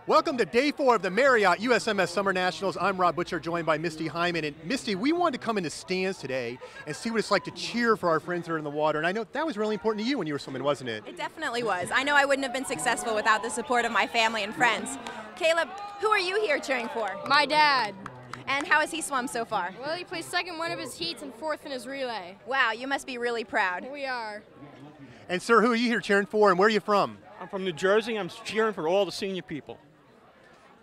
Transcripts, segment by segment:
Welcome to day 4 of the Marriott USMS Summer Nationals. I'm Rob Butcher, joined by Misty Hyman. And Misty, we wanted to come in the stands today and see what it's like to cheer for our friends that are in the water. And I know that was really important to you when you were swimming, wasn't it? It definitely was. I know I wouldn't have been successful without the support of my family and friends. Caleb, who are you here cheering for? My dad. And how has he swum so far? Well, he placed second in one of his heats and fourth in his relay. Wow, you must be really proud. We are. And sir, who are you here cheering for and where are you from? I'm from New Jersey. I'm cheering for all the senior people.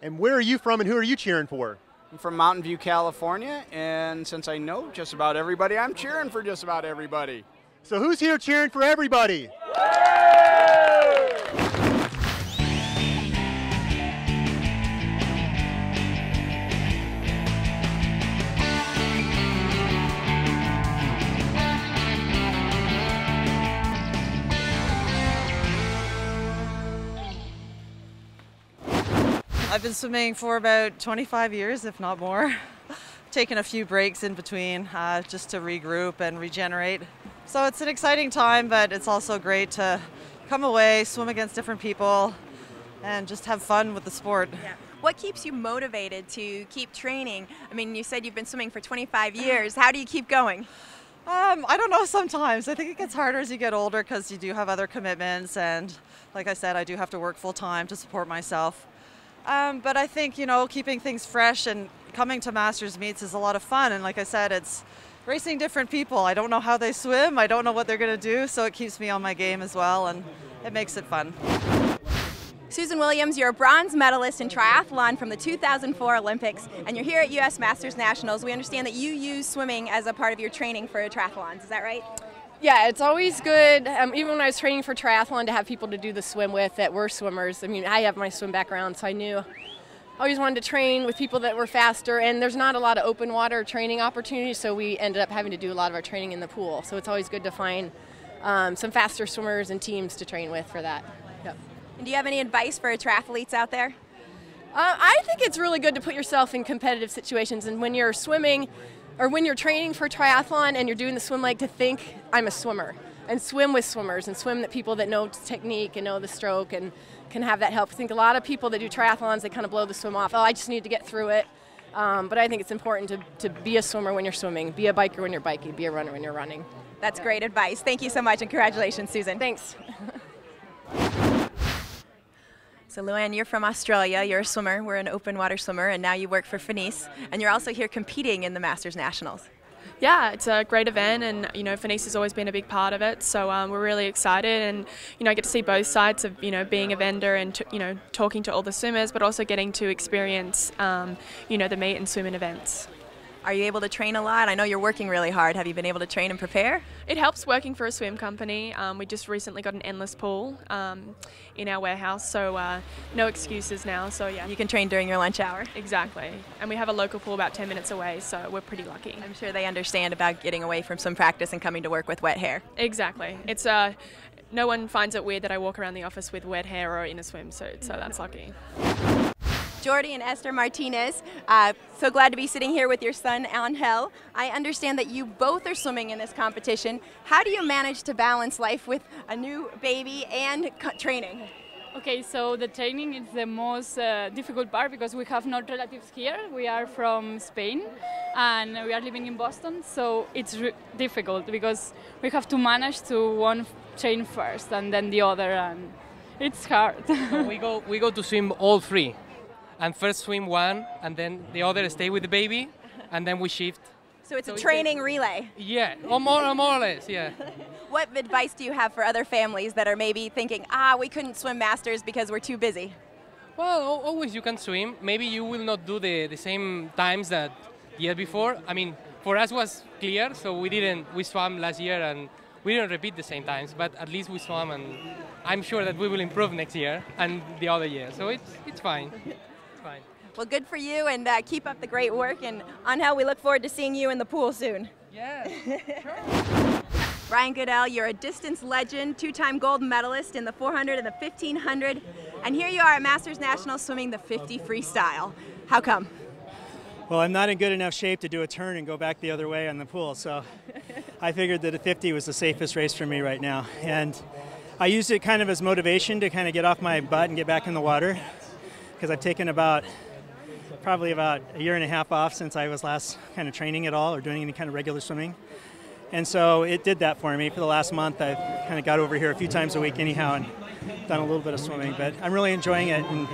And where are you from and who are you cheering for? I'm from Mountain View, California, and since I know just about everybody, I'm cheering for just about everybody. So who's here cheering for everybody? I've been swimming for about 25 years, if not more. Taken a few breaks in between just to regroup and regenerate. So it's an exciting time, but it's also great to come away, swim against different people, and just have fun with the sport. Yeah. What keeps you motivated to keep training? I mean, you said you've been swimming for 25 years. How do you keep going? I don't know, sometimes. I think it gets harder as you get older because you do have other commitments, and like I said, I do have to work full time to support myself. But I think, you know, keeping things fresh and coming to Masters meets is a lot of fun. And like I said, it's racing different people. I don't know how they swim. I don't know what they're going to do. So it keeps me on my game as well. And it makes it fun. Susan Williams, you're a bronze medalist in triathlon from the 2004 Olympics. And you're here at U.S. Masters Nationals. We understand that you use swimming as a part of your training for triathlons. Is that right? Yeah, it's always good, even when I was training for triathlon, to have people to do the swim with that were swimmers. I mean, I have my swim background, so I always wanted to train with people that were faster, and there's not a lot of open water training opportunities, so we ended up having to do a lot of our training in the pool. So it's always good to find some faster swimmers and teams to train with for that. Yep. And do you have any advice for triathletes out there? I think it's really good to put yourself in competitive situations, and when you're swimming, or when you're training for triathlon and you're doing the swim leg, to think, I'm a swimmer, and swim with swimmers and swim with people that know technique and know the stroke and can have that help. I think a lot of people that do triathlons, they kind of blow the swim off. Oh, I just need to get through it. But I think it's important to be a swimmer when you're swimming, be a biker when you're biking, be a runner when you're running. That's great advice. Thank you so much, and congratulations, Susan. Thanks. So Luanne, you're from Australia, you're a swimmer, we're an open water swimmer, and now you work for Fenice, and you're also here competing in the Masters Nationals. Yeah, it's a great event, and you know, Fenice has always been a big part of it, so we're really excited, and you know, I get to see both sides of, you know, being a vendor and you know, talking to all the swimmers, but also getting to experience you know, the meet and swimming events. Are you able to train a lot? I know you're working really hard. Have you been able to train and prepare? It helps working for a swim company. We just recently got an endless pool in our warehouse, so no excuses now. So yeah, you can train during your lunch hour. Exactly, and we have a local pool about 10 minutes away, so we're pretty lucky. I'm sure they understand about getting away from swim practice and coming to work with wet hair. Exactly. It's no one finds it weird that I walk around the office with wet hair or in a swimsuit, so that's lucky. Jordy and Esther Martinez, so glad to be sitting here with your son, Angel. I understand that you both are swimming in this competition. How do you manage to balance life with a new baby and training? Okay, so the training is the most difficult part because we have no relatives here. We are from Spain and we are living in Boston, so it's difficult because we have to manage to one train first and then the other, and it's hard. So we go to swim all three. And first swim one, and then the other stay with the baby, and then we shift. So it's a training relay? Yeah, or more or less, yeah. What advice do you have for other families that are maybe thinking, we couldn't swim Masters because we're too busy? Well, always you can swim. Maybe you will not do the same times that the year before. I mean, for us was clear, so we swam last year and we didn't repeat the same times, but at least we swam, and I'm sure that we will improve next year and the other year, so it's fine. Fine. Well, good for you, and keep up the great work. And Angel, we look forward to seeing you in the pool soon. Yeah, sure. Ryan Goodell, you're a distance legend, 2-time gold medalist in the 400 and the 1500, and here you are at Masters Nationals swimming the 50 freestyle. How come? Well, I'm not in good enough shape to do a turn and go back the other way on the pool, so I figured that a 50 was the safest race for me right now. And I used it kind of as motivation to kind of get off my butt and get back in the water. because I've taken probably about a year and a half off since I was last kind of training at all or doing any kind of regular swimming. And so it did that for me. For the last month, I've kind of got over here a few times a week anyhow and done a little bit of swimming. But I'm really enjoying it and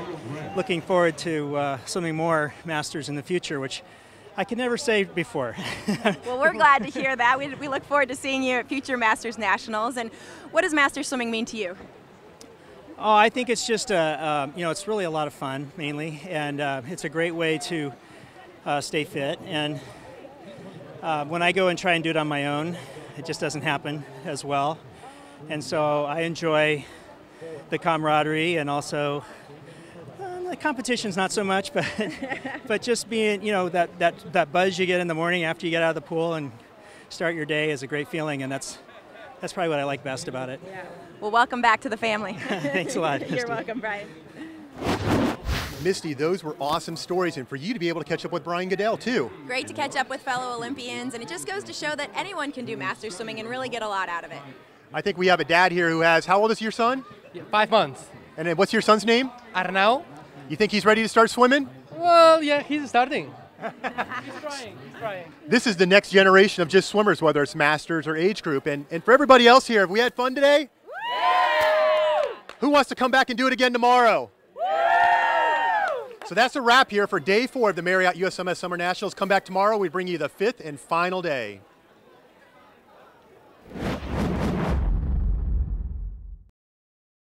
looking forward to swimming more Masters in the future, which I could never say before. Well, we're glad to hear that. We look forward to seeing you at future Masters Nationals. And what does Masters swimming mean to you? Oh, I think it's just it's really a lot of fun mainly, and it's a great way to stay fit. And when I go and try and do it on my own, it just doesn't happen as well. And so I enjoy the camaraderie and also the competition's not so much, but just being, that buzz you get in the morning after you get out of the pool and start your day is a great feeling, and that's probably what I like best about it. Yeah. Well, welcome back to the family. Thanks a lot. You're welcome, Brian. Misty, those were awesome stories, and for you to be able to catch up with Brian Goodell, too. Great to catch up with fellow Olympians, and it just goes to show that anyone can do Masters swimming and really get a lot out of it. I think we have a dad here who has, how old is your son? Yeah, 5 months. And then what's your son's name? Arnau. You think he's ready to start swimming? Well, yeah, he's starting. He's trying. This is the next generation of just swimmers, whether it's Masters or age group. And for everybody else here, have we had fun today? Woo! Who wants to come back and do it again tomorrow? Woo! So that's a wrap here for day 4 of the Marriott USMS Summer Nationals. Come back tomorrow. We bring you the 5th and final day.